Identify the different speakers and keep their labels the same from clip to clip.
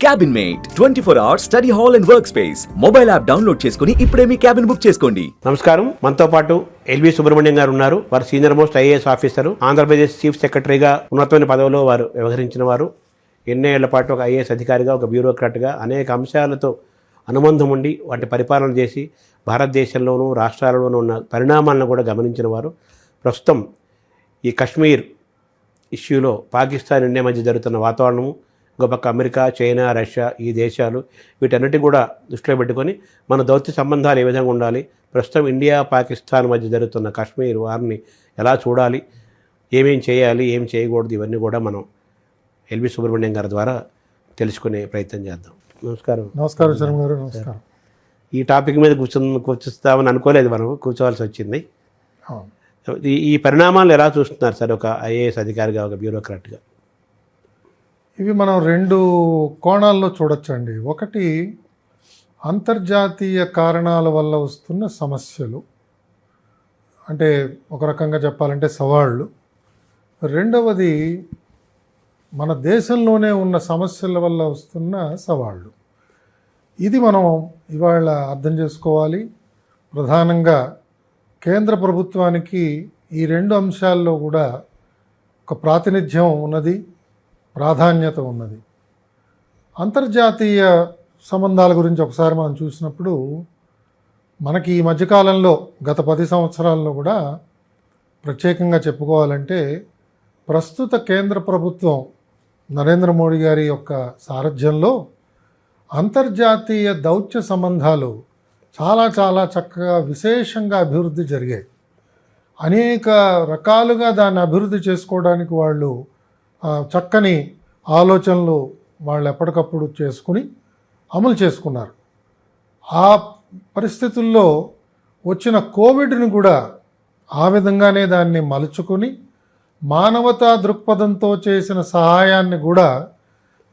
Speaker 1: Cabin mate 24 hours study hall and work space mobile app download చేసుకుని ఇప్పుడే మీ cabin book చేసుకోండి.
Speaker 2: నమస్కారం. మనతో పాటు ఎల్వి సుబ్రహ్మణ్యం గారు ఉన్నారు. వారు senior most IAS officer, Andhra Pradesh chief సెక్రటరీగా ఉన్నతమైన పదవిలో వారు వ్యవహరించిన వారు. ఎన్నేళ్ల పాటు ఒక ఐఏఎస్ అధికారిగా, ఒక బ్యూరోక్రాట్గా అనేక అంశాలతో అనుబంధం ఉండి వాటి పరిపాలన చేసి భారతదేశంలోనూ రాష్ట్రాలలోనూ ఉన్న పరిణామాలను కూడా గమనించిన వారు. ప్రస్తుతం ఈ కశ్మీర్ ఇష్యూలో పాకిస్తాన్ ఇండియా మధ్య జరుగుతున్న వాతావరణము, ఇంకో పక్క అమెరికా, చైనా, రష్యా ఈ దేశాలు వీటన్నిటి కూడా దృష్టిలో పెట్టుకొని మన దౌత్య సంబంధాలు ఏ విధంగా ఉండాలి, ప్రస్తుతం ఇండియా పాకిస్తాన్ మధ్య జరుగుతున్న కశ్మీర్ వారిని ఎలా చూడాలి, ఏమేం చేయాలి, ఏం చేయకూడదు, ఇవన్నీ కూడా మనం ఎల్వి సుబ్రహ్మణ్యం గారి ద్వారా తెలుసుకునే ప్రయత్నం చేద్దాం. నమస్కారం.
Speaker 3: నమస్కారం శర్మ గారు. నమస్కారం.
Speaker 2: ఈ టాపిక్ మీద కూర్చుస్తామని అనుకోలేదు, మనం కూర్చోవాల్సి వచ్చింది. ఈ పరిణామాలు ఎలా చూస్తున్నారు సార్ ఒక ఐఏఎస్ అధికారిగా, ఒక బ్యూరోక్రాట్గా?
Speaker 3: ఇవి మనం రెండు కోణాల్లో చూడొచ్చండి. ఒకటి అంతర్జాతీయ కారణాల వల్ల వస్తున్న సమస్యలు, అంటే ఒక రకంగా చెప్పాలంటే సవాళ్ళు. రెండవది మన దేశంలోనే ఉన్న సమస్యల వల్ల వస్తున్న సవాళ్ళు. ఇది మనం ఇవాళ అర్థం చేసుకోవాలి. ప్రధానంగా కేంద్ర ప్రభుత్వానికి ఈ రెండు అంశాల్లో కూడా ఒక ప్రాతినిధ్యం ఉన్నది, ప్రాధాన్యత ఉన్నది. అంతర్జాతీయ సంబంధాల గురించి ఒకసారి మనం చూసినప్పుడు మనకి ఈ మధ్యకాలంలో గత 10 సంవత్సరాల్లో కూడా ప్రత్యేకంగా చెప్పుకోవాలంటే ప్రస్తుత కేంద్ర ప్రభుత్వం నరేంద్ర మోడీ గారి యొక్క సారథ్యంలో అంతర్జాతీయ దౌత్య సంబంధాలు చాలా చాలా చక్కగా విశేషంగా అభివృద్ధి జరిగాయి. అనేక రకాలుగా దాన్ని అభివృద్ధి చేసుకోవడానికి వాళ్ళు చక్కని ఆలోచనలు వాళ్ళు ఎప్పటికప్పుడు చేసుకుని అమలు చేసుకున్నారు. ఆ పరిస్థితుల్లో వచ్చిన కోవిడ్ని కూడా ఆ విధంగానే దాన్ని మలుచుకొని మానవతా దృక్పథంతో చేసిన సహాయాన్ని కూడా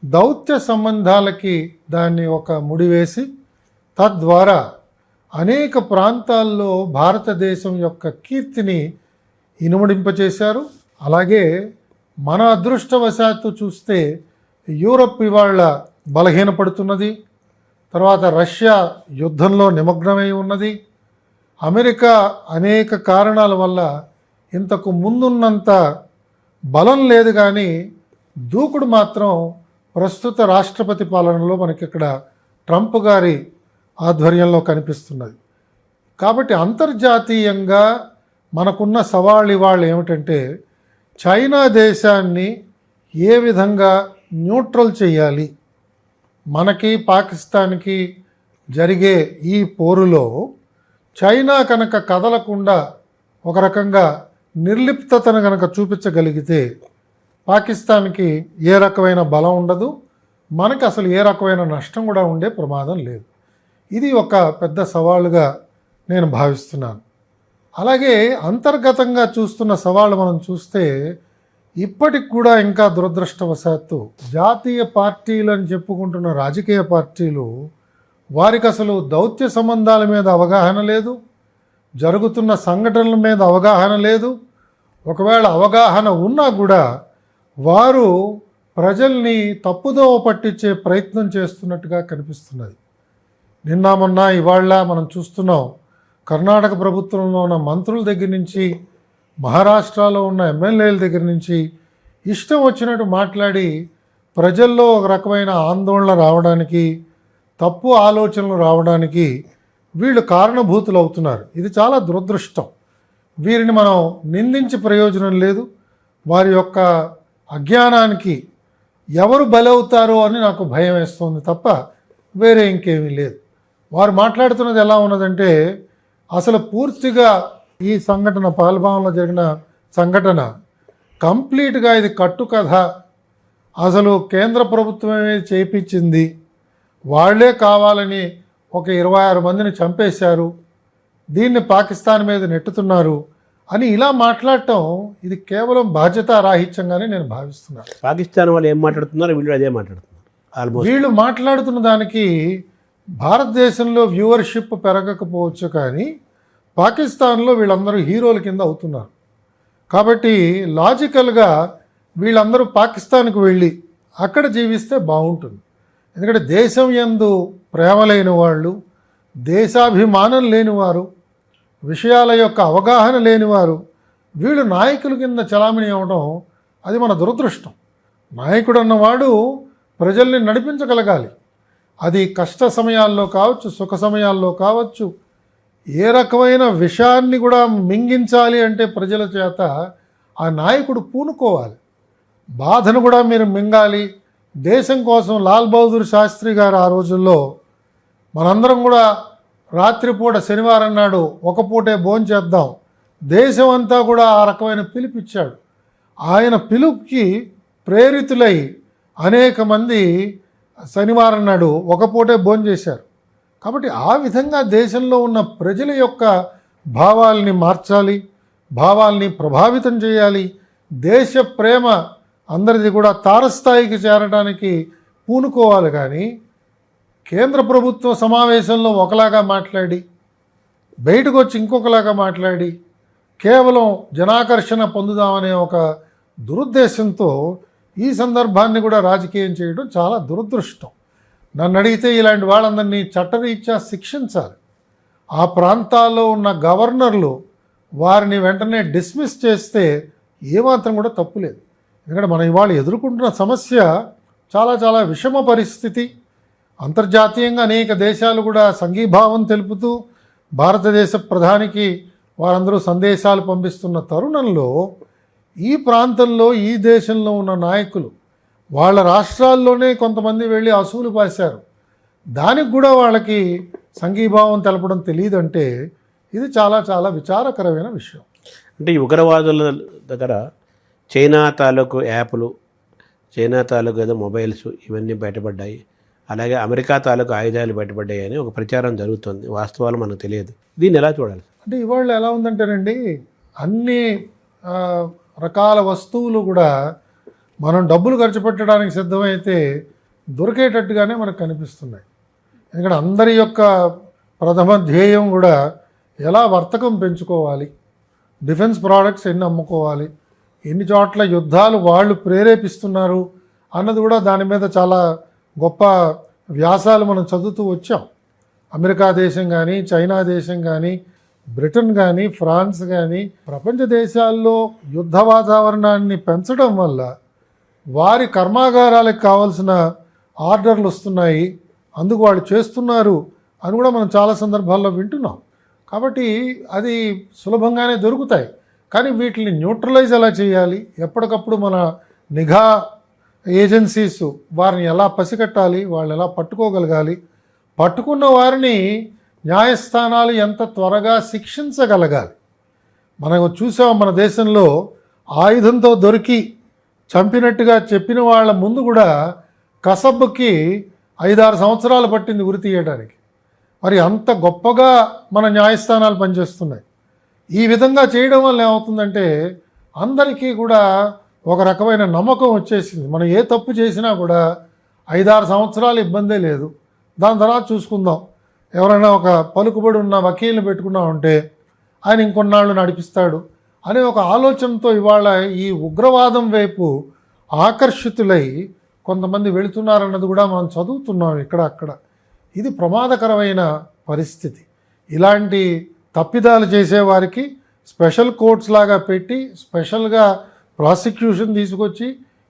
Speaker 3: దౌత్య సంబంధాలకి దాన్ని ఒక ముడివేసి తద్వారా అనేక ప్రాంతాల్లో భారతదేశం యొక్క కీర్తిని ఇనుమడింపచేశారు. అలాగే మన అదృష్టవశాత్తు చూస్తే యూరప్ ఇవాళ బలహీనపడుతున్నది, తర్వాత రష్యా యుద్ధంలో నిమగ్నమై ఉన్నది, అమెరికా అనేక కారణాల వల్ల ఇంతకు ముందున్నంత బలం లేదు, కానీ దూకుడు మాత్రం ప్రస్తుత రాష్ట్రపతి పాలనలో మనకి ఇక్కడ ట్రంప్ గారి ఆధ్వర్యంలో కనిపిస్తున్నది. కాబట్టి అంతర్జాతీయంగా మనకున్న సవాళ్ళు ఇవాళ ఏమిటంటే చైనా దేశాన్ని ఏ విధంగా న్యూట్రల్ చేయాలి. మనకి పాకిస్తాన్కి జరిగే ఈ పోరులో చైనా కనుక కదలకుండా ఒక రకంగా నిర్లిప్తతను కనుక చూపించగలిగితే పాకిస్తాన్కి ఏ రకమైన బలం ఉండదు, మనకి అసలు ఏ రకమైన నష్టం కూడా ఉండే ప్రమాదం లేదు. ఇది ఒక పెద్ద సవాలుగా నేను భావిస్తున్నాను. అలాగే అంతర్గతంగా చూస్తున్న సవాళ్ళు మనం చూస్తే ఇప్పటికి కూడా ఇంకా దురదృష్టవశాత్తు జాతీయ పార్టీలు అని చెప్పుకుంటున్న రాజకీయ పార్టీలు వారికి అసలు దౌత్య సంబంధాల మీద అవగాహన లేదు, జరుగుతున్న సంఘటనల మీద అవగాహన లేదు. ఒకవేళ అవగాహన ఉన్నా కూడా వారు ప్రజల్ని తప్పుదోవ పట్టించే ప్రయత్నం చేస్తున్నట్టుగా కనిపిస్తున్నది. నిన్న మొన్న ఇవాళ మనం చూస్తున్నాం, కర్ణాటక ప్రభుత్వంలో ఉన్న మంత్రుల దగ్గర నుంచి, మహారాష్ట్రలో ఉన్న ఎమ్మెల్యేల దగ్గర నుంచి ఇష్టం వచ్చినట్టు మాట్లాడి ప్రజల్లో ఒక రకమైన ఆందోళన రావడానికి, తప్పు ఆలోచనలు రావడానికి వీళ్ళు కారణభూతులు అవుతున్నారు. ఇది చాలా దురదృష్టం. వీరిని మనం నిందించి ప్రయోజనం లేదు. వారి యొక్క అజ్ఞానానికి ఎవరు బలవుతారో అని నాకు భయం వేస్తుంది తప్ప వేరే ఇంకేమీ లేదు. వారు మాట్లాడుతున్నది ఎలా ఉన్నదంటే అసలు పూర్తిగా ఈ సంఘటన, పహల్గాంలో జరిగిన సంఘటన కంప్లీట్గా ఇది కట్టుకథ, అసలు కేంద్ర ప్రభుత్వమే చేయించింది, వాళ్లే కావాలని ఒక 26 మందిని చంపేశారు, దీన్ని పాకిస్తాన్ మీద నెట్టుతున్నారు అని ఇలా మాట్లాడటం ఇది కేవలం బాధ్యతారాహిత్యంగానే నేను భావిస్తున్నాను.
Speaker 2: పాకిస్తాన్ వాళ్ళు ఏం మాట్లాడుతున్నారు, వీళ్ళు అదే మాట్లాడుతున్నారు.
Speaker 3: వీళ్ళు మాట్లాడుతున్న దానికి భారతదేశంలో వ్యూవర్షిప్ పెరగకపోవచ్చు, కానీ పాకిస్తాన్లో వీళ్ళందరూ హీరోల కింద అవుతున్నారు. కాబట్టి లాజికల్గా వీళ్ళందరూ పాకిస్తాన్కి వెళ్ళి అక్కడ జీవిస్తే బాగుంటుంది. ఎందుకంటే దేశం యందు ప్రేమ లేని వాళ్ళు, దేశాభిమానం లేనివారు, విషయాల యొక్క అవగాహన లేనివారు వీళ్ళు నాయకుల కింద చలామణి అవ్వడం అది మన దురదృష్టం. నాయకుడు అన్నవాడు ప్రజల్ని నడిపించగలగాలి. అది కష్ట సమయాల్లో కావచ్చు, సుఖ సమయాల్లో కావచ్చు, ఏ రకమైన విషయాన్ని కూడా మింగించాలి అంటే ప్రజల చేత ఆ నాయకుడు పూనుకోవాలి. బాధను కూడా మీరు మింగాలి. దేశం కోసం లాల్ బహదూర్ శాస్త్రి గారు ఆ రోజుల్లో మనందరం కూడా రాత్రిపూట శనివారం నాడు ఒక పూటే భోంచేద్దాం, దేశం అంతా కూడా ఆ రకమైన పిలుపిచ్చాడు. ఆయన పిలుపుకి ప్రేరితులై అనేక మంది శనివారం నాడు ఒక పూటే భోంచేశారు. కాబట్టి ఆ విధంగా దేశంలో ఉన్న ప్రజల యొక్క భావాల్ని మార్చాలి, భావాల్ని ప్రభావితం చేయాలి. దేశ ప్రేమ అందరిది కూడా తారస్థాయికి చేరడానికి పూనుకోవాలి. కానీ కేంద్ర ప్రభుత్వ సమావేశంలో ఒకలాగా మాట్లాడి బయటకు వచ్చి ఇంకొకలాగా మాట్లాడి కేవలం జనాకర్షణ పొందుదామనే ఒక దురుద్దేశంతో ఈ సందర్భాన్ని కూడా రాజకీయం చేయడం చాలా దురదృష్టం. నన్ను అడిగితే ఇలాంటి వాళ్ళందరినీ చట్టరీత్యా శిక్షించాలి. ఆ ప్రాంతాల్లో ఉన్న గవర్నర్లు వారిని వెంటనే డిస్మిస్ చేస్తే ఏమాత్రం కూడా తప్పులేదు. ఎందుకంటే మనం ఇవాళ ఎదుర్కొంటున్న సమస్య చాలా చాలా విషమ పరిస్థితి. అంతర్జాతీయంగా అనేక దేశాలు కూడా సంఘీభావం తెలుపుతూ భారతదేశ ప్రధానికి వారందరూ సందేశాలు పంపిస్తున్న తరుణంలో ఈ ప్రాంతంలో ఈ దేశంలో ఉన్న నాయకులు వాళ్ళ రాష్ట్రాల్లోనే కొంతమంది వెళ్ళి అసూలు పాశారు. దానికి కూడా వాళ్ళకి సంఘీభావం తెలపడం తెలియదంటే ఇది చాలా చాలా విచారకరమైన విషయం.
Speaker 2: అంటే ఈ ఉగ్రవాదుల దగ్గర చైనా తాలూకు యాప్లు, చైనా తాలూకు ఏదో మొబైల్స్ ఇవన్నీ బయటపడ్డాయి, అలాగే అమెరికా తాలూకు ఆయుధాలు బయటపడ్డాయి అని ఒక ప్రచారం జరుగుతుంది. వాస్తవాలు మనకు తెలియదు. దీన్ని ఎలా చూడాలి?
Speaker 3: అంటే ఇవాళ ఎలా ఉందంటేనండి, అన్ని రకాల వస్తువులు కూడా మనం డబ్బులు ఖర్చు పెట్టడానికి సిద్ధమైతే దొరికేటట్టుగానే మనకు కనిపిస్తున్నాయి. ఎందుకంటే అందరి యొక్క ప్రథమ ధ్యేయం కూడా ఎలా వర్తకం పెంచుకోవాలి, డిఫెన్స్ ప్రోడక్ట్స్ ఎన్ని అమ్ముకోవాలి, ఎన్ని చోట్ల యుద్ధాలు వాళ్ళు ప్రేరేపిస్తున్నారు అన్నది కూడా దాని మీద చాలా గొప్ప వ్యాసాలు మనం చదువుతూ వచ్చాం. అమెరికా దేశం కానీ, చైనా దేశం కానీ, బ్రిటన్ కానీ, ఫ్రాన్స్ కానీ ప్రపంచ దేశాల్లో యుద్ధ వాతావరణాన్ని పెంచడం వల్ల వారి కర్మాగారాలకు కావాల్సిన ఆర్డర్లు వస్తున్నాయి, అందుకు వాళ్ళు చేస్తున్నారు అని కూడా మనం చాలా సందర్భాల్లో వింటున్నాం. కాబట్టి అది సులభంగానే దొరుకుతాయి. కానీ వీటిని న్యూట్రలైజ్ ఎలా చేయాలి, ఎప్పటికప్పుడు మన నిఘా ఏజెన్సీస్ వారిని ఎలా పసిగట్టాలి, వాళ్ళు ఎలా పట్టుకోగలగాలి, పట్టుకున్న వారిని న్యాయస్థానాలు ఎంత త్వరగా శిక్షించగలగాలి. మనం చూసాం మన దేశంలో ఆయుధంతో దొరికి చంపినట్టుగా చెప్పిన వాళ్ళ ముందు కూడా కసబ్కి 5-6 సంవత్సరాలు పట్టింది ఉరి తీయడానికి. మరి అంత గొప్పగా మన న్యాయస్థానాలు పనిచేస్తున్నాయి. ఈ విధంగా చేయడం వల్ల ఏమవుతుందంటే అందరికీ కూడా ఒక రకమైన నమ్మకం వచ్చేసింది. మనం ఏ తప్పు చేసినా కూడా 5-6 సంవత్సరాలు ఇబ్బందే లేదు, దాని తర్వాత చూసుకుందాం. ఎవరైనా ఒక పలుకుబడి ఉన్న వకీల్ని పెట్టుకున్నామంటే ఆయన ఇంకొన్నాళ్ళు నడిపిస్తాడు అనే ఒక ఆలోచనతో ఇవాళ ఈ ఉగ్రవాదం వైపు ఆకర్షితులై కొంతమంది వెళుతున్నారన్నది కూడా మనం చదువుతున్నాం ఇక్కడ అక్కడ. ఇది ప్రమాదకరమైన పరిస్థితి. ఇలాంటి తప్పిదాలు చేసేవారికి స్పెషల్ కోర్ట్స్ లాగా పెట్టి స్పెషల్గా ప్రాసిక్యూషన్ తీసుకొచ్చి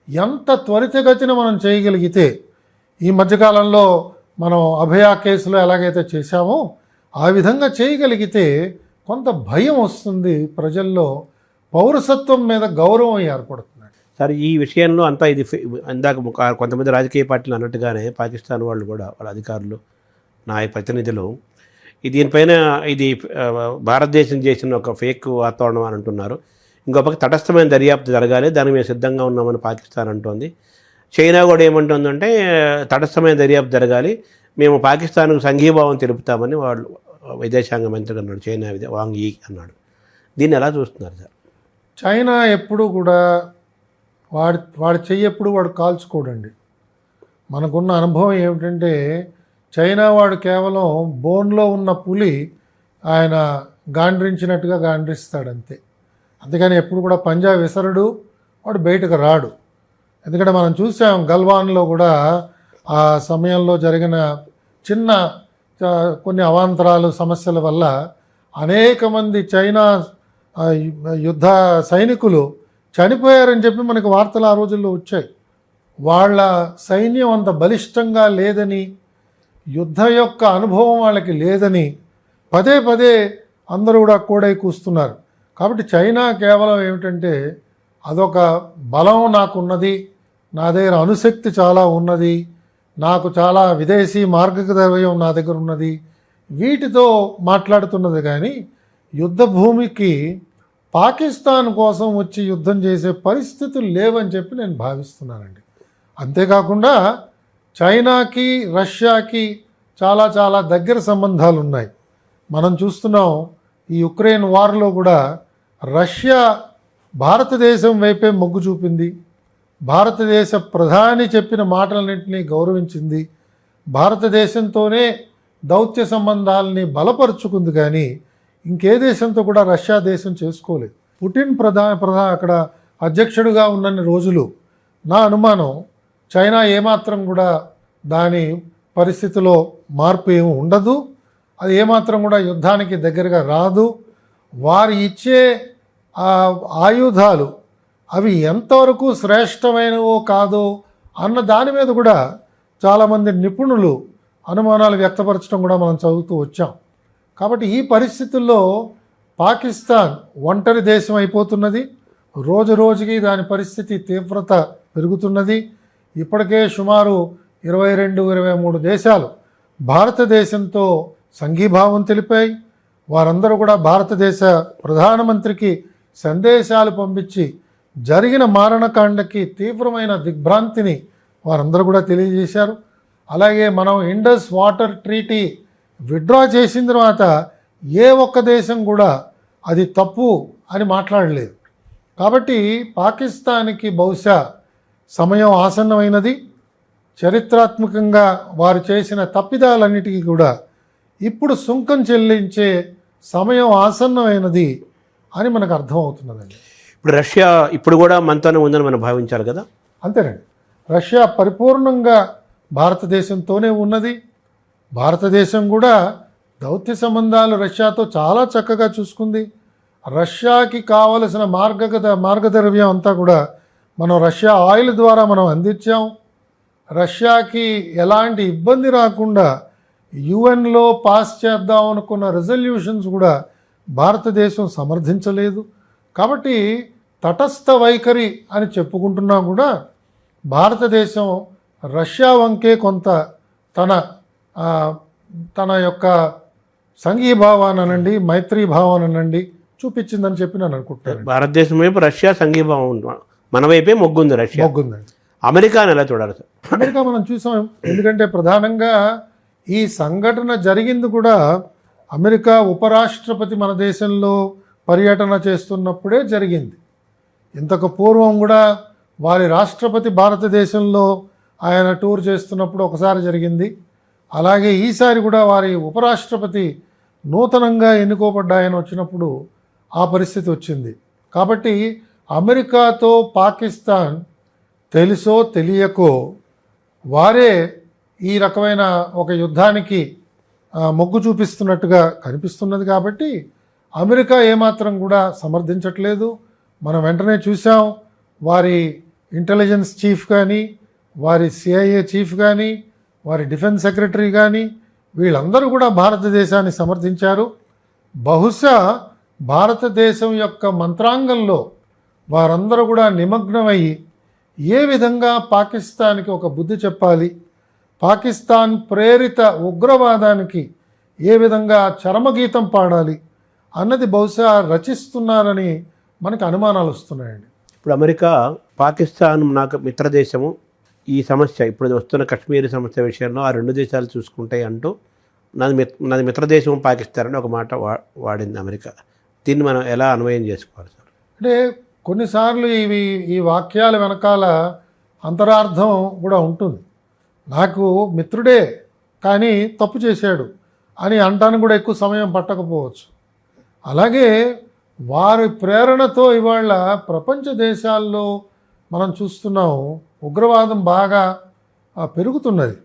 Speaker 3: ఎంత త్వరితగతిన మనం చేయగలిగితే, ఈ మధ్యకాలంలో మనం అభయ కేసులో ఎలాగైతే చేశామో ఆ విధంగా చేయగలిగితే కొంత భయం వస్తుంది ప్రజల్లో, పౌరసత్వం మీద గౌరవం ఏర్పడుతుంది.
Speaker 2: సార్, ఈ విషయంలో అంతా ఇది ఇందాక కొంతమంది రాజకీయ పార్టీలు అన్నట్టుగానే పాకిస్తాన్ వాళ్ళు కూడా వాళ్ళ అధికారులు, ప్రతినిధులు దీనిపైన ఇది భారతదేశం చేసిన ఒక ఫేక్ వాతావరణం అని అంటున్నారు. ఇంకో పక్క తటస్థమైన దర్యాప్తు జరగాలి, దానికి మేము సిద్ధంగా ఉన్నామని పాకిస్తాన్ అంటోంది. చైనా కూడా ఏమంటుందంటే తటస్థమైన దర్యాప్తు జరగాలి, మేము పాకిస్తాన్కు సంఘీభావం తెలుపుతామని వాళ్ళు విదేశాంగ మంత్రి అన్నాడు, చైనా వాంగ్ యీ అన్నాడు. దీన్ని ఎలా చూస్తున్నారు సార్?
Speaker 3: చైనా ఎప్పుడు కూడా వాడి చెయ్యి ఎప్పుడు వాడు కాల్చుకోడండి. మనకున్న అనుభవం ఏమిటంటే చైనా వాడు కేవలం బోన్లో ఉన్న పులి ఆయన గాండ్రించినట్టుగా గాండ్రిస్తాడంతే. అందుకని ఎప్పుడు కూడా పంజా విసరడు, వాడు బయటకు రాడు. ఎందుకంటే మనం చూసాం గల్వాన్లో కూడా ఆ సమయంలో జరిగిన చిన్న కొన్ని అవాంతరాలు సమస్యల వల్ల అనేక మంది చైనా యుద్ధ సైనికులు చనిపోయారని చెప్పి మనకి వార్తలు ఆ రోజుల్లో వచ్చాయి. వాళ్ళ సైన్యం అంత బలిష్టంగా లేదని, యుద్ధ యొక్క అనుభవం వాళ్ళకి లేదని పదే పదే అందరూ కూడా కూడై కూస్తున్నారు. కాబట్టి చైనా కేవలం ఏమిటంటే అదొక బలం నాకున్నది, నా దగ్గర అణుశక్తి చాలా ఉన్నది, నాకు చాలా విదేశీ మార్గద్రవ్యం నా దగ్గర ఉన్నది, వీటితో మాట్లాడుతున్నది. కానీ యుద్ధ భూమికి పాకిస్తాన్ కోసం వచ్చి యుద్ధం చేసే పరిస్థితులు లేవని చెప్పి నేను భావిస్తున్నానండి. అంతేకాకుండా చైనాకి రష్యాకి చాలా చాలా దగ్గర సంబంధాలు ఉన్నాయి. మనం చూస్తున్నాం ఈ యుక్రెయిన్ వార్లో కూడా రష్యా భారతదేశం వైపే మొగ్గు చూపింది, భారతదేశ ప్రధాని చెప్పిన మాటలన్నింటినీ గౌరవించింది, భారతదేశంతోనే దౌత్య సంబంధాలని బలపరుచుకుంది. కానీ ఇంకే దేశంతో కూడా రష్యా దేశం చేసుకోలేదు. పుటిన్ అక్కడ అధ్యక్షుడిగా ఉన్నన్ని రోజులు నా అనుమానం చైనా ఏమాత్రం కూడా దాని పరిస్థితిలో మార్పు ఏమి ఉండదు, అది ఏమాత్రం కూడా యుద్ధానికి దగ్గరగా రాదు. వారు ఇచ్చే ఆయుధాలు అవి ఎంతవరకు శ్రేష్టమైనవో కాదో అన్న దాని మీద కూడా చాలామంది నిపుణులు అనుమానాలు వ్యక్తపరచడం కూడా మనం చదువుతూ వచ్చాం. కాబట్టి ఈ పరిస్థితుల్లో పాకిస్తాన్ ఒంటరి దేశం అయిపోతున్నది. రోజు రోజుకి దాని పరిస్థితి తీవ్రత పెరుగుతున్నది. ఇప్పటికే సుమారు 22-23 దేశాలు భారతదేశంతో సంఘీభావం తెలిపాయి. వారందరూ కూడా భారతదేశ ప్రధానమంత్రికి సందేశాలు పంపించి జరిగిన మారణకాండకి తీవ్రమైన దిగ్భ్రాంతిని వారందరూ కూడా తెలియజేశారు. అలాగే మనం ఇండస్ వాటర్ ట్రీటీ విత్డ్రా చేసిన తర్వాత ఏ ఒక్క దేశం కూడా అది తప్పు అని మాట్లాడలేదు. కాబట్టి పాకిస్తాన్కి బహుశా సమయం ఆసన్నమైనది. చరిత్రాత్మకంగా వారు చేసిన తప్పిదాలన్నిటికీ కూడా ఇప్పుడు సుంకం చెల్లించే సమయం ఆసన్నమైనది అని మనకు అర్థమవుతున్నదండి.
Speaker 2: ఇప్పుడు రష్యా ఇప్పుడు కూడా మనతోనే ఉందని మనం భావించాలి కదా?
Speaker 3: అంతేనండి. రష్యా పరిపూర్ణంగా భారతదేశంతోనే ఉన్నది. భారతదేశం కూడా దౌత్య సంబంధాలు రష్యాతో చాలా చక్కగా చూసుకుంది. రష్యాకి కావలసిన మార్గద్రవ్యం అంతా కూడా మనం రష్యా ఆయిల్ ద్వారా మనం అందించాం. రష్యాకి ఎలాంటి ఇబ్బంది రాకుండా యుఎన్లో పాస్ చేద్దాం అనుకున్న రెజల్యూషన్స్ కూడా భారతదేశం సమర్థించలేదు. కాబట్టి తటస్థ వైఖరి అని చెప్పుకుంటున్నా కూడా భారతదేశం రష్యా వంకే కొంత తన యొక్క సంఘీభావానండి, మైత్రీ భావానండి చూపించిందని చెప్పి నేను అనుకుంటున్నాను.
Speaker 2: భారతదేశం వైపు రష్యా సంఘీభావం, మన వైపే మొగ్గుంది. రష్యా
Speaker 3: మొగ్గుందండి.
Speaker 2: అమెరికాని ఎలా చూడాలి సార్?
Speaker 3: అమెరికా మనం చూసాం. ఎందుకంటే ప్రధానంగా ఈ సంఘటన జరిగింది కూడా అమెరికా ఉపరాష్ట్రపతి మన దేశంలో పర్యటన చేస్తున్నప్పుడే జరిగింది. ఇంతకు పూర్వం కూడా వారి రాష్ట్రపతి భారతదేశంలో ఆయన టూర్ చేస్తున్నప్పుడు ఒకసారి జరిగింది. అలాగే ఈసారి కూడా వారి ఉపరాష్ట్రపతి నూతనంగా ఎన్నుకోబడ్డ ఆయన వచ్చినప్పుడు ఆ పరిస్థితి వచ్చింది. కాబట్టి అమెరికాతో పాకిస్తాన్ తెలుసో తెలియకో వారే ఈ రకమైన ఒక యుద్ధానికి మొగ్గు చూపిస్తున్నట్టుగా కనిపిస్తున్నది. కాబట్టి అమెరికా ఏమాత్రం కూడా సమర్థించట్లేదు. మనం వెంటనే చూసాం, వారి ఇంటెలిజెన్స్ చీఫ్ కానీ, వారి సిఐఏ చీఫ్ కానీ, వారి డిఫెన్స్ సెక్రటరీ కానీ వీళ్ళందరూ కూడా భారతదేశాన్ని సమర్థించారు. బహుశా భారతదేశం యొక్క మంత్రాంగంలో వారందరూ కూడా నిమగ్నమయ్యి ఏ విధంగా పాకిస్తాన్కి ఒక బుద్ధి చెప్పాలి, పాకిస్తాన్ ప్రేరిత ఉగ్రవాదానికి ఏ విధంగా చరమగీతం పాడాలి అన్నది బహుశా రచిస్తున్నారని మనకు అనుమానాలు వస్తున్నాయండి.
Speaker 2: ఇప్పుడు అమెరికా పాకిస్తాన్ నాకు మిత్రదేశము, ఈ సమస్య ఇప్పుడు వస్తున్న కశ్మీర్ సమస్య విషయంలో ఆ రెండు దేశాలు చూసుకుంటాయి అంటూ నాది మిత్రదేశం పాకిస్తాన్ అని ఒక మాట వాడింది అమెరికా. దీన్ని మనం ఎలా అన్వయం చేసుకోవాలి సార్?
Speaker 3: అంటే కొన్నిసార్లు ఈ వాక్యాల వెనకాల అంతరార్థం కూడా ఉంటుంది. నాకు మిత్రుడే కానీ తప్పు చేశాడు అని అంటానికి కూడా ఎక్కువ సమయం పట్టకపోవచ్చు. అలాగే వారి ప్రేరణతో ఇవాళ ప్రపంచ దేశాల్లో మనం చూస్తున్నాం ఉగ్రవాదం బాగా పెరుగుతున్నది.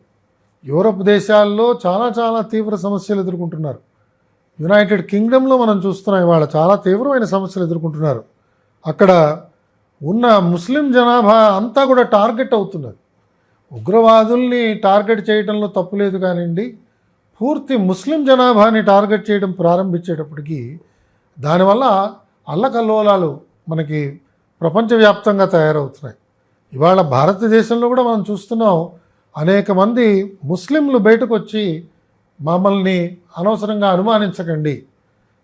Speaker 3: యూరప్ దేశాల్లో చాలా చాలా తీవ్ర సమస్యలు ఎదుర్కొంటున్నారు. యునైటెడ్ కింగ్డమ్లో మనం చూస్తున్నాం ఇవాళ చాలా తీవ్రమైన సమస్యలు ఎదుర్కొంటున్నారు. అక్కడ ఉన్న ముస్లిం జనాభా అంతా కూడా టార్గెట్ అవుతున్నది. ఉగ్రవాదుల్ని టార్గెట్ చేయడంలో తప్పులేదు కానివ్వండి, పూర్తి ముస్లిం జనాభాని టార్గెట్ చేయడం ప్రారంభించేటప్పటికి దానివల్ల అల్లకల్లోలాలు మనకి ప్రపంచవ్యాప్తంగా తయారవుతున్నాయి. ఇవాళ భారతదేశంలో కూడా మనం చూస్తున్నాం, అనేక మంది ముస్లింలు బయటకు వచ్చి మమ్మల్ని అనవసరంగా అనుమానించకండి,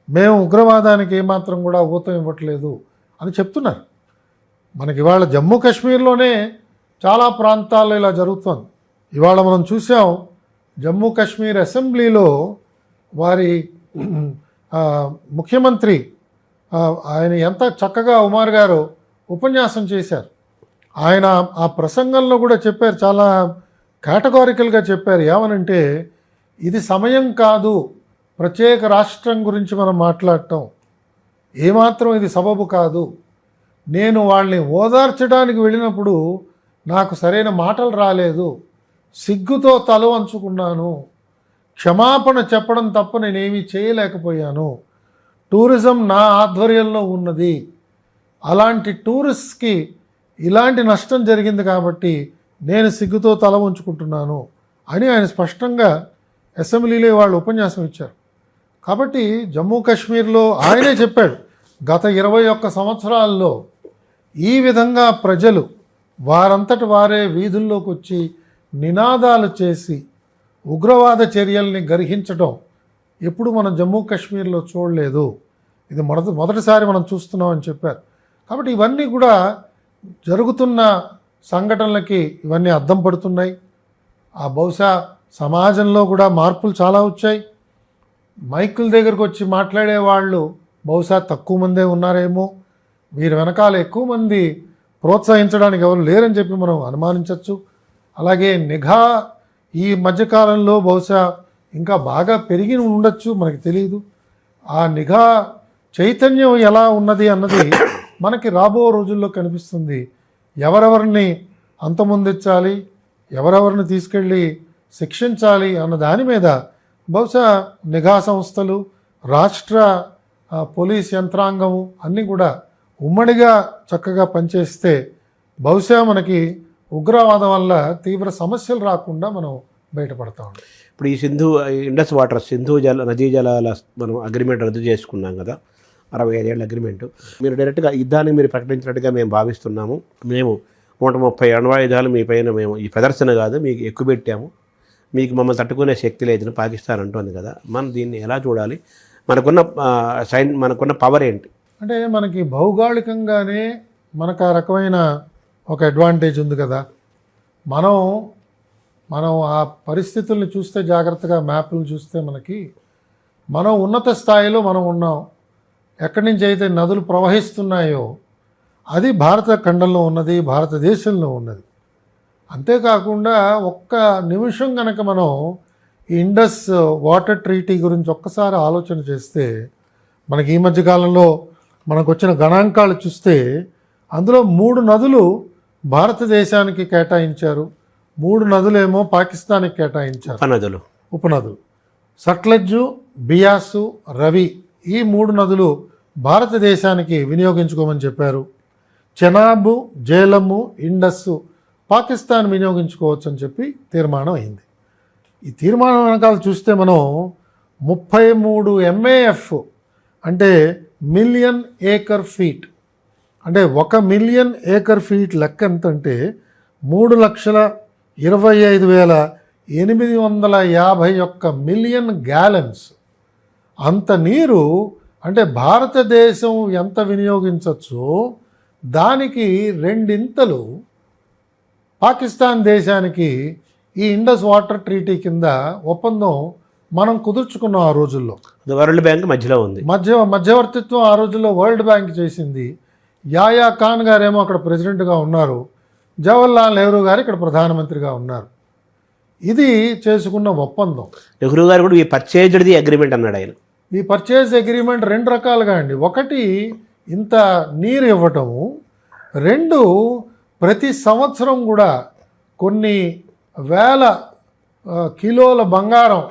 Speaker 3: మేము ఉగ్రవాదానికి ఏమాత్రం కూడా ఊతం ఇవ్వట్లేదు అని చెప్తున్నారు. మనకి ఇవాళ జమ్మూ కాశ్మీర్లోనే చాలా ప్రాంతాల్లో ఇలా జరుగుతుంది. ఇవాళ మనం చూసాం, జమ్మూ కాశ్మీర్ అసెంబ్లీలో వారి ముఖ్యమంత్రి ఆయన ఎంత చక్కగా ఉమర్ గారు ఉపన్యాసం చేశారు. ఆయన ఆ ప్రసంగంలో కూడా చెప్పారు, చాలా కేటగారికల్గా చెప్పారు. ఏమనంటే, ఇది సమయం కాదు ప్రత్యేక రాష్ట్రం గురించి మనం మాట్లాడటం, ఏమాత్రం ఇది సబబు కాదు. నేను వాళ్ళని ఓదార్చడానికి వెళ్ళినప్పుడు నాకు సరైన మాటలు రాలేదు, సిగ్గుతో తల వంచుకున్నాను, క్షమాపణ చెప్పడం తప్ప నేనేమీ చేయలేకపోయాను. టూరిజం నా ఆధ్వర్యంలో ఉన్నది, అలాంటి టూరిస్ట్కి ఇలాంటి నష్టం జరిగింది కాబట్టి నేను సిగ్గుతో తల వంచుకుంటున్నాను అని ఆయన స్పష్టంగా అసెంబ్లీలో వాళ్ళు ఉపన్యాసం ఇచ్చారు. కాబట్టి జమ్మూ కాశ్మీర్లో ఆయనే చెప్పాడు, గత 21 సంవత్సరాల్లో ఈ విధంగా ప్రజలు వారంతటి వారే వీధుల్లోకి వచ్చి నినాదాలు చేసి ఉగ్రవాద చర్యల్ని గర్హించడం ఎప్పుడు మనం జమ్మూ కాశ్మీర్లో చూడలేదు, ఇది మొదటిసారి మనం చూస్తున్నాం అని చెప్పారు. కాబట్టి ఇవన్నీ కూడా జరుగుతున్న సంఘటనలకి ఇవన్నీ అద్దం పడుతున్నాయి. బహుశా సమాజంలో కూడా మార్పులు చాలా వచ్చాయి. మైకుల దగ్గరకు వచ్చి మాట్లాడే వాళ్ళు బహుశా తక్కువ మందే ఉన్నారేమో, వీరి వెనకాల ఎక్కువ మంది ప్రోత్సహించడానికి ఎవరు లేరని చెప్పి మనం అనుమానించవచ్చు. అలాగే నిఘా ఈ మధ్యకాలంలో బహుశా ఇంకా బాగా పెరిగి ఉండొచ్చు, మనకి తెలియదు. ఆ నిఘా చైతన్యం ఎలా ఉన్నది అన్నది మనకి రాబో రోజుల్లో కనిపిస్తుంది. ఎవరెవరిని అంతమొందించాలి, ఎవరెవరిని తీసుకెళ్ళి శిక్షించాలి అన్న దాని మీద బహుశా నిఘా సంస్థలు, రాష్ట్ర పోలీస్ యంత్రాంగము అన్నీ కూడా ఉమ్మడిగా చక్కగా పనిచేస్తే బహుశా మనకి ఉగ్రవాదం వల్ల తీవ్ర సమస్యలు రాకుండా మనం బయటపడతాం.
Speaker 2: ఇప్పుడు ఈ ఇండస్ వాటర్ నదీ జలాల మనం అగ్రిమెంట్ రద్దు చేసుకున్నాం కదా, 65 ఏళ్ళ అగ్రిమెంటు. మీరు డైరెక్ట్గా యుద్ధాన్ని మీరు ప్రకటించినట్టుగా మేము భావిస్తున్నాము. మేము 130 అణ్వాయుధాలు మీ పైన మేము ఈ ప్రదర్శన కాదు మీకు ఎక్కువ పెట్టాము, మీకు మమ్మల్ని తట్టుకునే శక్తి లేదని పాకిస్తాన్ అంటుంది కదా, మనం దీన్ని ఎలా చూడాలి? మనకున్న పవర్ ఏంటి?
Speaker 3: అంటే మనకి భౌగోళికంగానే మనకు ఆ రకమైన ఒక అడ్వాంటేజ్ ఉంది కదా. మనం ఆ పరిస్థితుల్ని చూస్తే, జాగ్రత్తగా మ్యాప్లను చూస్తే మనం ఉన్నత స్థాయిలో మనం ఉన్నాం. ఎక్కడి నుంచి అయితే నదులు ప్రవహిస్తున్నాయో అది భారత ఖండంలో ఉన్నది, భారతదేశంలో ఉన్నది. అంతేకాకుండా ఒక్క నిమిషం కనుక మనం ఈ ఇండస్ వాటర్ ట్రీటీ గురించి ఒక్కసారి ఆలోచన చేస్తే, మనకి ఈ మధ్యకాలంలో మనకు వచ్చిన గణాంకాలు చూస్తే అందులో 3 నదులు భారతదేశానికి కేటాయించారు, 3 నదులేమో పాకిస్తాన్కి కేటాయించారు. ఉపనదులు సట్లెజ్, బియాసు, రవి ఈ 3 నదులు భారతదేశానికి వినియోగించుకోమని చెప్పారు. చెనాబు, జేలము, ఇండస్ పాకిస్తాన్ వినియోగించుకోవచ్చు అని చెప్పి తీర్మానం అయింది. ఈ తీర్మానం వెనకాల చూస్తే మనం 33 MAF అంటే మిలియన్ ఏకర్ ఫీట్, అంటే 1 మిలియన్ ఏకర్ ఫీట్ లెక్క ఎంత అంటే 3,25,851 మిలియన్ గ్యాలన్స్. అంత నీరు అంటే భారతదేశం ఎంత వినియోగించవచ్చో దానికి 2 పాకిస్తాన్ దేశానికి ఈ ఇండస్ వాటర్ ట్రీటీ కింద ఒప్పందం మనం కుదుర్చుకున్నాం. ఆ రోజుల్లో
Speaker 2: వరల్డ్ బ్యాంక్ మధ్యలో ఉంది,
Speaker 3: మధ్యవర్తిత్వం ఆ రోజుల్లో వరల్డ్ బ్యాంక్ చేసింది. యాయా ఖాన్ గారేమో అక్కడ ప్రెసిడెంట్గా ఉన్నారు, జవహర్లాల్ నెహ్రూ గారు ఇక్కడ ప్రధానమంత్రిగా ఉన్నారు. ఇది చేసుకున్న ఒప్పందం.
Speaker 2: నెహ్రూ గారు కూడా ఈ పర్చేజ్డ్ అగ్రిమెంట్ అన్నాడు ఆయన.
Speaker 3: ఈ పర్చేజ్ అగ్రిమెంట్ 2 రకాలుగా అండి. ఒకటి ఇంత నీరు ఇవ్వటము, 2 ప్రతి సంవత్సరం కూడా కొన్ని వేల కిలోల బంగారం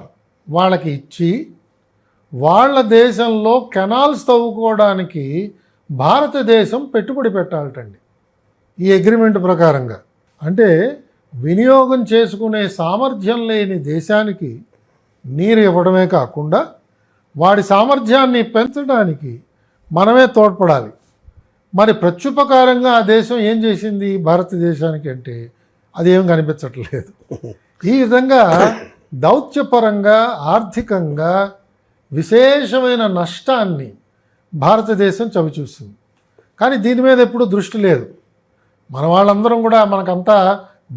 Speaker 3: వాళ్ళకి ఇచ్చి వాళ్ళ దేశంలో కెనాల్స్ తవ్వుకోవడానికి భారతదేశం పెట్టుబడి పెట్టాలటండి ఈ అగ్రిమెంట్ ప్రకారంగా. అంటే వినియోగం చేసుకునే సామర్థ్యం లేని దేశానికి నీరు ఇవ్వడమే కాకుండా వాడి సామర్థ్యాన్ని పెంచడానికి మనమే తోడ్పడాలి. మరి ప్రత్యుపకారంగా ఆ దేశం ఏం చేసింది భారతదేశానికి అంటే అదేం కనిపించట్లేదు. ఈ విధంగా దౌత్యపరంగా ఆర్థికంగా విశేషమైన నష్టాన్ని భారతదేశం చవిచూసింది. కానీ దీని మీద ఎప్పుడూ దృష్టి లేదు. మన వాళ్ళందరం కూడా మనకంతా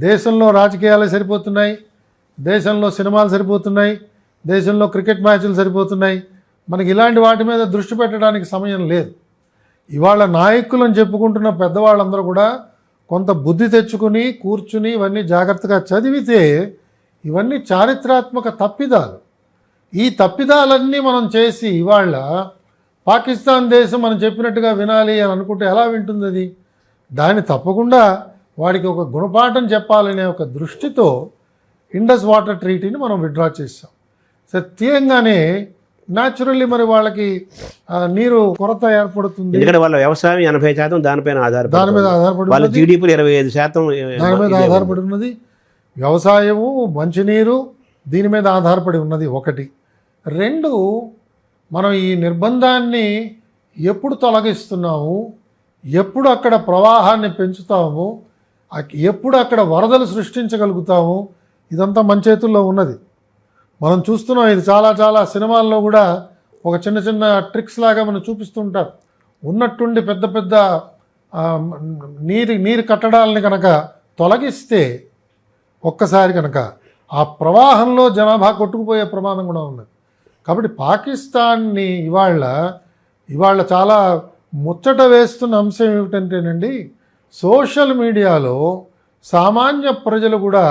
Speaker 3: దేశంలో రాజకీయాలు సరిపోతున్నాయి, దేశంలో సినిమాలు సరిపోతున్నాయి, దేశంలో క్రికెట్ మ్యాచ్లు సరిపోతున్నాయి. మనకి ఇలాంటి వాటి మీద దృష్టి పెట్టడానికి సమయం లేదు. ఇవాళ నాయకులను చెప్పుకుంటున్న పెద్దవాళ్ళందరూ కూడా కొంత బుద్ధి తెచ్చుకుని కూర్చుని ఇవన్నీ జాగ్రత్తగా చదివితే ఇవన్నీ చారిత్రాత్మక తప్పిదాలు. ఈ తప్పిదాలన్నీ మనం చేసి ఇవాళ పాకిస్తాన్ దేశం మనం చెప్పినట్టుగా వినాలి అని అనుకుంటే ఎలా వింటుంది అది? దాన్ని తప్పకుండా వాడికి ఒక గుణపాఠం చెప్పాలనే ఒక దృష్టితో ఇండస్ వాటర్ ట్రీటీని మనం విత్డ్రా చేసాం. సత్యంగానే న్యాచురల్లీ మరి వాళ్ళకి నీరు కొరత ఏర్పడుతుంది.
Speaker 2: ఎందుకంటే వాళ్ళ వ్యవసాయం 80% దాని మీద ఆధారపడి వాళ్ళ
Speaker 3: ఉన్నది.
Speaker 2: జీడిపి 25%
Speaker 3: దాని మీద ఆధారపడి ఉన్నది. వ్యవసాయము, మంచినీరు దీని మీద ఆధారపడి ఉన్నది ఒకటి. రెండు, మనం ఈ నిర్బంధాన్ని ఎప్పుడు తొలగిస్తున్నాము, ఎప్పుడు అక్కడ ప్రవాహాన్ని పెంచుతాము, ఎప్పుడు అక్కడ వరదలు సృష్టించగలుగుతాము, ఇదంతా మన చేతుల్లో ఉన్నది. మనం చూస్తున్నాం. ఇది చాలా చాలా సినిమాల్లో కూడా ఒక చిన్న చిన్న ట్రిక్స్ లాగా మనం చూపిస్తుంటారు. ఉన్నట్టుండి పెద్ద పెద్ద నీరు కట్టడాలని కనుక తొలగిస్తే ఒక్కసారి కనుక ఆ ప్రవాహంలో జనాభా కొట్టుకుపోయే ప్రమాదం కూడా ఉన్నది. కాబట్టి పాకిస్తాన్ని ఇవాళ చాలా ముచ్చట వేస్తున్న అంశం ఏమిటంటేనండి, సోషల్ మీడియాలో సామాన్య ప్రజలు కూడా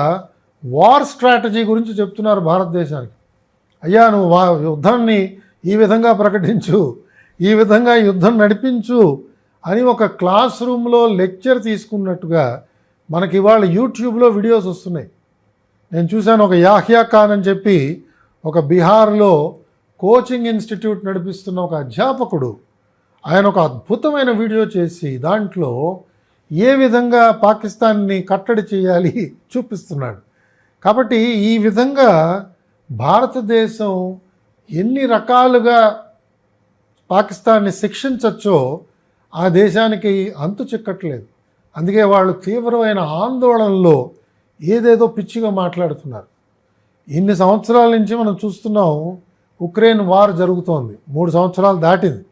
Speaker 3: వార్ స్ట్రాటజీ గురించి చెప్తున్నారు భారతదేశానికి. అయ్యా నువ్వు యుద్ధాన్ని ఈ విధంగా ప్రకటించు, ఈ విధంగా యుద్ధం నడిపించు అని ఒక క్లాస్ రూమ్లో లెక్చర్ తీసుకున్నట్టుగా మనకి ఇవాళ యూట్యూబ్లో వీడియోస్ వస్తున్నాయి. నేను చూశాను, ఒక యాహ్యా ఖాన్ అని చెప్పి ఒక బీహార్లో కోచింగ్ ఇన్స్టిట్యూట్ నడిపిస్తున్న ఒక అధ్యాపకుడు, ఆయన ఒక అద్భుతమైన వీడియో చేసి దాంట్లో ఏ విధంగా పాకిస్తాన్ని కట్టడి చేయాలి చూపిస్తున్నాడు. కాబట్టి ఈ విధంగా భారతదేశం ఎన్ని రకాలుగా పాకిస్తాన్ని శిక్షించవచ్చో ఆ దేశానికి అంతు చిక్కట్లేదు. అందుకే వాళ్ళు తీవ్రమైన ఆందోళనలో ఏదేదో పిచ్చిగా మాట్లాడుతున్నారు. ఇన్ని సంవత్సరాల నుంచి మనం చూస్తున్నాం, ఉక్రెయిన్ వార్ జరుగుతోంది, 3 సంవత్సరాలు దాటింది.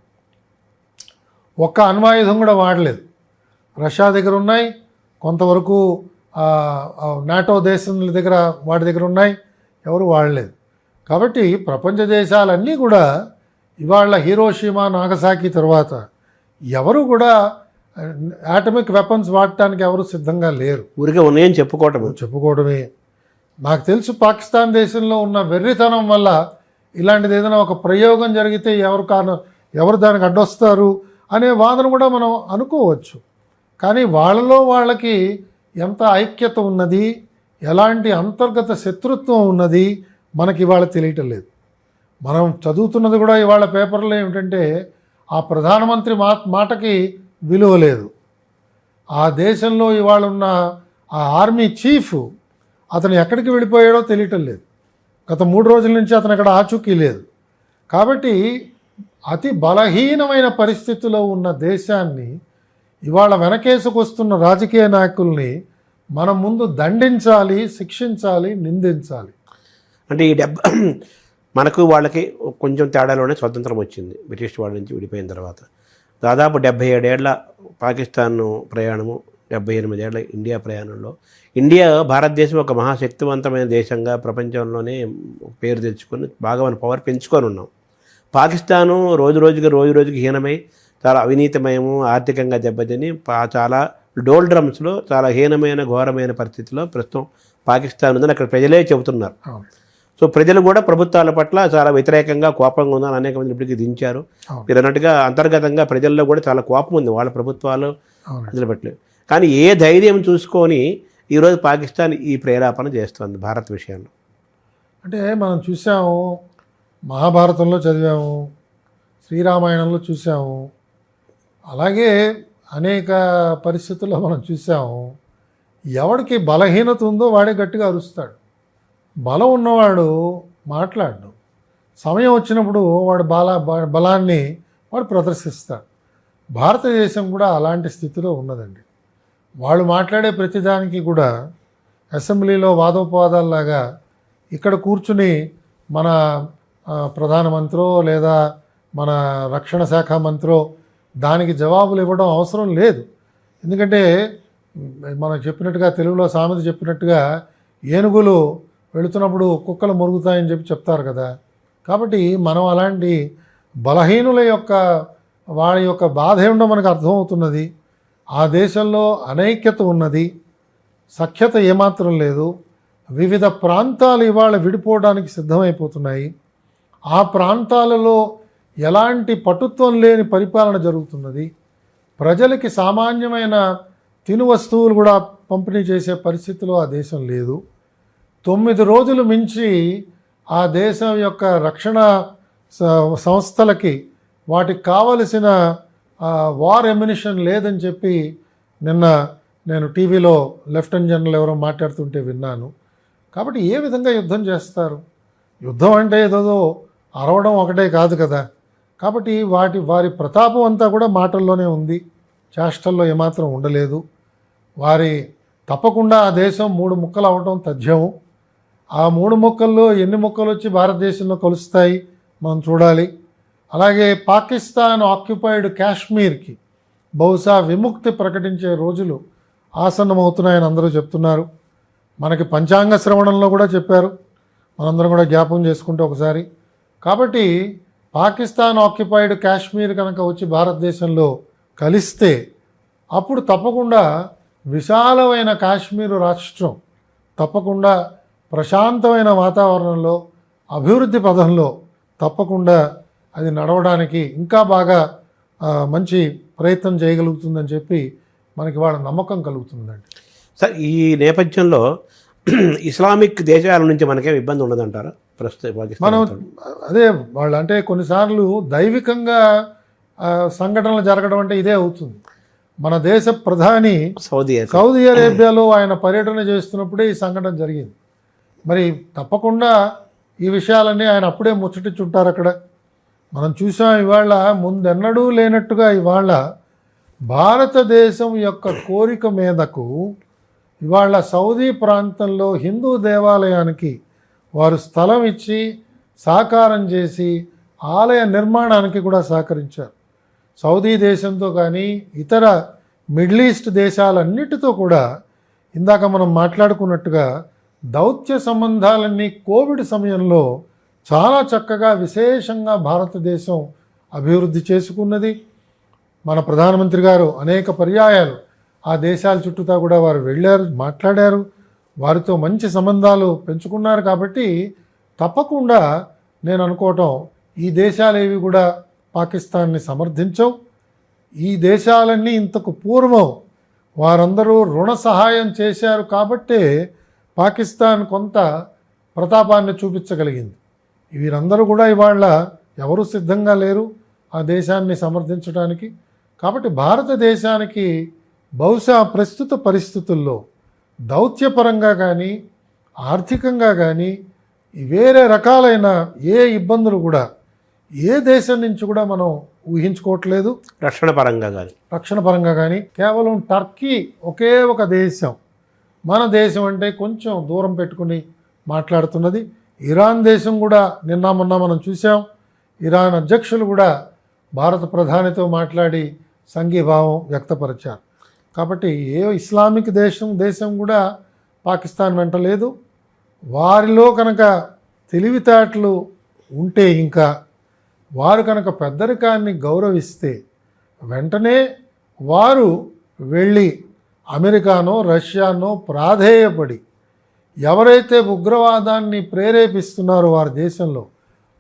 Speaker 3: ఒక్క అణ్వాయుధం కూడా వాడలేదు. రష్యా దగ్గర ఉన్నాయి, కొంతవరకు నాటో దేశాల దగ్గర వాటి దగ్గర ఉన్నాయి, ఎవరు వాడలేదు. కాబట్టి ప్రపంచ దేశాలన్నీ కూడా ఇవాళ హిరోషిమా, నాగసాకి తర్వాత ఎవరు కూడా ఆటమిక్ వెపన్స్ వాడటానికి ఎవరు సిద్ధంగా లేరు.
Speaker 2: ఊరికే ఉన్నాయని చెప్పుకోవడమే. నాకు తెలుసు పాకిస్తాన్ దేశంలో ఉన్న వెర్రితనం వల్ల ఇలాంటిది ఏదైనా ఒక ప్రయోగం జరిగితే ఎవరు దానికి అడ్డొస్తారు అనే వాదన కూడా మనం అనుకోవచ్చు. కానీ వాళ్ళకి ఎంత ఐక్యత ఉన్నది, ఎలాంటి అంతర్గత శత్రుత్వం ఉన్నది మనకి ఇవాళ తెలియటం లేదు. మనం చదువుతున్నది కూడా ఇవాళ పేపర్లో ఏమిటంటే ఆ ప్రధానమంత్రి మాటకి విలువ లేదు. ఆ దేశంలో ఇవాళ ఉన్న ఆ ఆర్మీ చీఫ్ అతను ఎక్కడికి వెళ్ళిపోయాడో తెలియటం లేదు. గత 3 రోజుల నుంచి అతను అక్కడ ఆచూకీ లేదు. కాబట్టి అతి బలహీనమైన పరిస్థితిలో ఉన్న దేశాన్ని ఇవాళ వెనకేసుకొస్తున్న రాజకీయ నాయకుల్ని మనం ముందు దండించాలి, శిక్షించాలి, నిందించాలి. అంటే ఈ మనకు వాళ్ళకి కొంచెం తేడాలోనే స్వతంత్రం వచ్చింది బ్రిటిష్ వాళ్ళ నుంచి విడిపోయిన తర్వాత. దాదాపు 77 ఏళ్ల పాకిస్తాన్ ప్రయాణము, 78 ఏళ్ల ఇండియా ప్రయాణంలో ఇండియా భారతదేశం ఒక మహాశక్తివంతమైన దేశంగా ప్రపంచంలోనే పేరు తెచ్చుకొని బాగా మన పవర్ పెంచుకొని ఉన్నాం. పాకిస్తాను రోజు రోజుకి హీనమై చాలా అవినీతిమయము, ఆర్థికంగా దెబ్బతిని చాలా డోల్డ్రమ్స్లో చాలా హీనమైన ఘోరమైన పరిస్థితిలో ప్రస్తుతం పాకిస్తాన్ ఉందని అక్కడ ప్రజలే చెబుతున్నారు. సో ప్రజలు కూడా ప్రభుత్వాల పట్ల చాలా వ్యతిరేకంగా, కోపంగా ఉందని అనేక మంది ఇప్పటికీ దించారు. మీరు అన్నట్టుగా అంతర్గతంగా ప్రజల్లో కూడా చాలా కోపం ఉంది వాళ్ళ ప్రభుత్వాలు అసలు పట్లేదు. కానీ ఏ ధైర్యం చూసుకొని ఈరోజు పాకిస్తాన్ ఈ ప్రేరేపణ చేస్తుంది భారత్ విషయంలో?
Speaker 3: అంటే మనం చూసాము, మహాభారతంలో చదివాము, శ్రీరామాయణంలో చూసాము, అలాగే అనేక పరిస్థితుల్లో మనం చూసాము. ఎవడికి బలహీనత ఉందో వాడే గట్టిగా అరుస్తాడు. బలం ఉన్నవాడు మాట్లాడు. సమయం వచ్చినప్పుడు వాడు బలాన్ని వాడు ప్రదర్శిస్తాడు. భారతదేశం కూడా అలాంటి స్థితిలో ఉన్నదండి. వాళ్ళు మాట్లాడే ప్రతిదానికి కూడా అసెంబ్లీలో వాదోపవాదాల్లాగా ఇక్కడ కూర్చుని మన ప్రధానమంత్రో లేదా మన రక్షణ శాఖ మంత్రో దానికి జవాబులు ఇవ్వడం అవసరం లేదు. ఎందుకంటే మనం చెప్పినట్టుగా, తెలుగులో సామెత చెప్పినట్టుగా, ఏనుగులు వెళుతున్నప్పుడు కుక్కలు మురుగుతాయని చెప్తారు కదా. కాబట్టి మనం అలాంటి బలహీనుల యొక్క వాళ్ళ యొక్క బాధ ఏమిటో మనకు అర్థమవుతున్నది. ఆ దేశంలో అనైక్యత ఉన్నది, సఖ్యత ఏమాత్రం లేదు. వివిధ ప్రాంతాలు ఇవాళ విడిపోవడానికి సిద్ధమైపోతున్నాయి. ఆ ప్రాంతాలలో ఎలాంటి పటుత్వం లేని పరిపాలన జరుగుతున్నది. ప్రజలకి సామాన్యమైన తిను వస్తువులు కూడా పంపిణీ చేసే పరిస్థితిలో ఆ దేశం లేదు. 9 రోజులు మించి ఆ దేశం యొక్క రక్షణ సంస్థలకి వాటికి కావలసిన వార్ ఎమ్యునిషన్ లేదని చెప్పి నిన్న నేను టీవీలో లెఫ్టినెంట్ జనరల్ ఎవరో మాట్లాడుతుంటే విన్నాను. కాబట్టి ఏ విధంగా యుద్ధం చేస్తారు? యుద్ధం అంటే ఏదో అరవడం ఒకటే కాదు కదా. కాబట్టి వారి ప్రతాపం అంతా కూడా మాటల్లోనే ఉంది, చేష్టల్లో ఏమాత్రం ఉండలేదు. తప్పకుండా ఆ దేశం 3 ముక్కలు అవడం తథ్యం. ఆ 3 ముక్కల్లో ఎన్ని ముక్కలు వచ్చి భారతదేశంలో కలుస్తాయి మనం చూడాలి. అలాగే పాకిస్తాన్ ఆక్యుపైడ్ కాశ్మీర్కి బహుశా విముక్తి ప్రకటించే రోజులు ఆసన్నమవుతున్నాయని అందరూ చెప్తున్నారు. మనకి పంచాంగ శ్రవణంలో కూడా చెప్పారు, మనందరం కూడా జ్ఞాపకం చేసుకుంటే ఒకసారి. కాబట్టి పాకిస్తాన్ ఆక్యుపైడ్ కాశ్మీర్ కనుక వచ్చి భారతదేశంలో కలిస్తే అప్పుడు తప్పకుండా విశాలమైన కాశ్మీరు రాష్ట్రం తప్పకుండా ప్రశాంతమైన వాతావరణంలో అభివృద్ధి పదంలో తప్పకుండా అది నడవడానికి ఇంకా బాగా మంచి ప్రయత్నం చేయగలుగుతుందని చెప్పి మనకి వాళ్ళ నమ్మకం కలుగుతుందండి.
Speaker 2: సార్, ఈ నేపథ్యంలో ఇస్లామిక్ దేశాల నుంచి మనకేం ఇబ్బంది ఉండదంటారా ప్రస్తుతం?
Speaker 3: మనం అదే వాళ్ళు అంటే కొన్నిసార్లు దైవికంగా సంఘటనలు జరగడం అంటే ఇదే అవుతుంది. మన దేశ ప్రధాని సౌదీ అరేబియాలో ఆయన పర్యటన చేస్తున్నప్పుడే ఈ సంఘటన జరిగింది. మరి తప్పకుండా ఈ విషయాలన్నీ ఆయన అప్పుడే ముచ్చటించుంటారు అక్కడ. మనం చూసాం ఇవాళ ముందెన్నడూ లేనట్టుగా ఇవాళ భారతదేశం యొక్క కోరిక మీదకు ఇవాళ సౌదీ ప్రాంతంలో హిందూ దేవాలయానికి వారు స్థలం ఇచ్చి సాకారం చేసి ఆలయ నిర్మాణానికి కూడా సహకరించారు. సౌదీ దేశంతో కానీ ఇతర మిడిల్ ఈస్ట్ దేశాలన్నిటితో కూడా ఇందాక మనం మాట్లాడుకున్నట్టుగా దౌత్య సంబంధాలన్నీ కోవిడ్ సమయంలో చాలా చక్కగా విశేషంగా భారతదేశం అభివృద్ధి చేసుకున్నది. మన ప్రధానమంత్రి గారు అనేక పర్యాయాలు ఆ దేశాల చుట్టూతా కూడా వారు వెళ్ళారు, మాట్లాడారు, వారితో మంచి సంబంధాలు పెంచుకున్నారు. కాబట్టి తప్పకుండా నేను అనుకోవటం ఈ దేశాలేవి కూడా పాకిస్తాన్ని సమర్థించవు. ఈ దేశాలన్నీ ఇంతకు పూర్వం వారందరూ రుణ సహాయం చేశారు కాబట్టే పాకిస్తాన్ కొంత ప్రతాపాన్ని చూపించగలిగింది. వీరందరూ కూడా ఇవాళ ఎవరు సిద్ధంగా లేరు ఆ దేశాన్ని సమర్థించడానికి. కాబట్టి భారతదేశానికి బహుశా ప్రస్తుత పరిస్థితుల్లో దౌత్యపరంగా కానీ ఆర్థికంగా కానీ వేరే రకాలైన ఏ ఇబ్బందులు కూడా ఏ దేశం నుంచి కూడా మనం ఊహించుకోవట్లేదు. రక్షణ పరంగా కానీ కేవలం టర్కీ ఒకే ఒక దేశం, మన దేశం అంటే కొంచెం దూరం పెట్టుకుని మాట్లాడుతున్నది. ఇరాన్ దేశం కూడా నిన్న మొన్న మనం చూసాం. ఇరాన్ అధ్యక్షులు కూడా భారత ప్రధానితో మాట్లాడి సంఘీభావం వ్యక్తపరిచారు. కాబట్టి ఏ ఇస్లామిక్ దేశం కూడా పాకిస్తాన్ వెంట లేదు. వారిలో కనుక తెలివితేటలు ఉంటే, ఇంకా వారు కనుక పెద్దరికాన్ని గౌరవిస్తే వెంటనే వారు వెళ్ళి అమెరికానో రష్యానో ప్రాధేయపడి ఎవరైతే ఉగ్రవాదాన్ని ప్రేరేపిస్తున్నారో వారి దేశంలో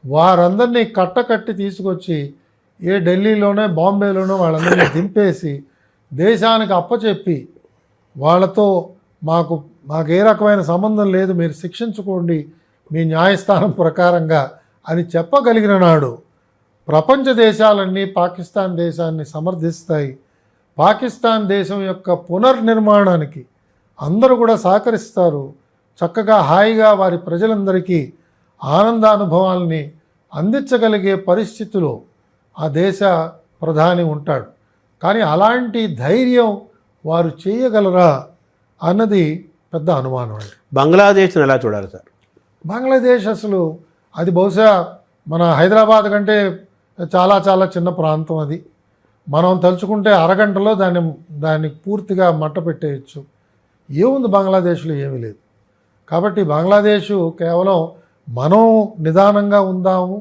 Speaker 3: వారందరినీ కట్టకట్టి తీసుకొచ్చి ఏ ఢిల్లీలోనే బాంబేలోనో వాళ్ళందరినీ దింపేసి దేశానికి అప్పచెప్పి వాళ్ళతో మాకు ఏ రకమైన సంబంధం లేదు, మీరు శిక్షించుకోండి మీ న్యాయస్థానం ప్రకారంగా అని చెప్పగలిగిన నాడు ప్రపంచ దేశాలన్నీ పాకిస్తాన్ దేశాన్ని సమర్థిస్తాయి. పాకిస్తాన్ దేశం యొక్క పునర్నిర్మాణానికి అందరూ కూడా సహకరిస్తారు. చక్కగా హాయిగా వారి ప్రజలందరికీ ఆనందానుభవాల్ని అందించగలిగే పరిస్థితిలో ఆ దేశ ప్రధాని ఉంటాడు. కానీ అలాంటి ధైర్యం వారు చేయగలరా అన్నది పెద్ద అనుమానం అండి.
Speaker 2: బంగ్లాదేశ్ని ఎలా చూడాలి సార్?
Speaker 3: బంగ్లాదేశ్ అసలు అది బహుశా మన హైదరాబాద్ కంటే చాలా చాలా చిన్న ప్రాంతం. అది మనం తలుచుకుంటే అరగంటలో దాన్ని పూర్తిగా మట్ట పెట్టేయచ్చు. ఏముంది బంగ్లాదేశ్లో? ఏమీ లేదు. కాబట్టి బంగ్లాదేశ్ కేవలం మనం నిదానంగా ఉందాము,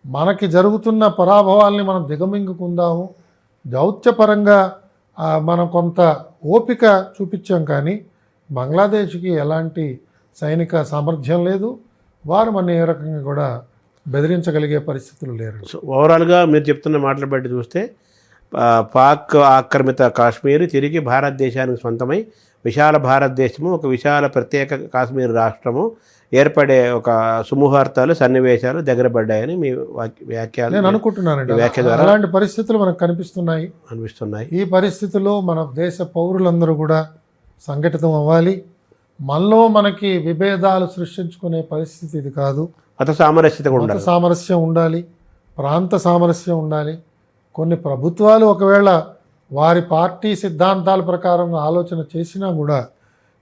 Speaker 3: మనకి జరుగుతున్న పరాభవాల్ని మనం దిగమింగుకుందాము, దౌత్యపరంగా మనం కొంత ఓపిక చూపించాం. కానీ బంగ్లాదేశ్కి ఎలాంటి సైనిక సామర్థ్యం లేదు, వారు మన ఏ రకంగా కూడా బెదిరించగలిగే పరిస్థితులు లేరు.
Speaker 2: సో ఓవరాల్గా మీరు చెప్తున్న మాటలు బట్టి చూస్తే పాక్ ఆక్రమిత కాశ్మీర్ తిరిగి భారతదేశానికి సొంతమై విశాల భారతదేశము, ఒక విశాల ప్రత్యేక కాశ్మీర్ రాష్ట్రము ఏర్పడే ఒక సుముహూర్తాలు సన్నివేశాలు దగ్గర పడ్డాయని మీ వ్యాఖ్యలు
Speaker 3: నేను అనుకుంటున్నానండి.
Speaker 2: వ్యాఖ్య ద్వారా
Speaker 3: అలాంటి పరిస్థితులు మనకు అనిపిస్తున్నాయి. ఈ పరిస్థితుల్లో మన దేశ పౌరులందరూ కూడా సంఘటితం అవ్వాలి. మనలో మనకి విభేదాలు సృష్టించుకునే పరిస్థితి ఇది కాదు.
Speaker 2: మత సామరస్యత కూడా
Speaker 3: మత సామరస్యం ఉండాలి, ప్రాంత సామరస్యం ఉండాలి. కొన్ని ప్రభుత్వాలు ఒకవేళ వారి పార్టీ సిద్ధాంతాల ప్రకారం ఆలోచన చేసినా కూడా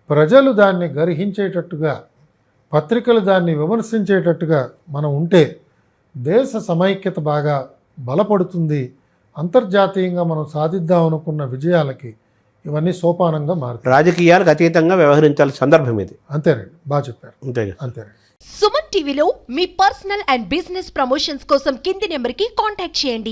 Speaker 3: ప్రజలు దాన్ని గర్హించేటట్టుగా, పత్రికలు దాన్ని విమర్శించేటట్టుగా మనం ఉంటే దేశ సమైక్యత బాగా బలపడుతుంది. అంతర్జాతీయంగా మనం సాధిద్దాం అనుకున్న విజయాలకి ఇవన్నీ సోపానంగా మారుతాయి.
Speaker 2: రాజకీయాలకు అతీతంగా వ్యవహరించాల్సిన సందర్భం ఇది.
Speaker 3: అంతేనండి, బాగా చెప్పారు.
Speaker 2: అంతేనండి.
Speaker 4: సుమన్ టీవీలో మీ పర్సనల్ అండ్ బిజినెస్ ప్రమోషన్స్ కోసం కింది నెంబర్కి కాంటాక్ట్ చేయండి.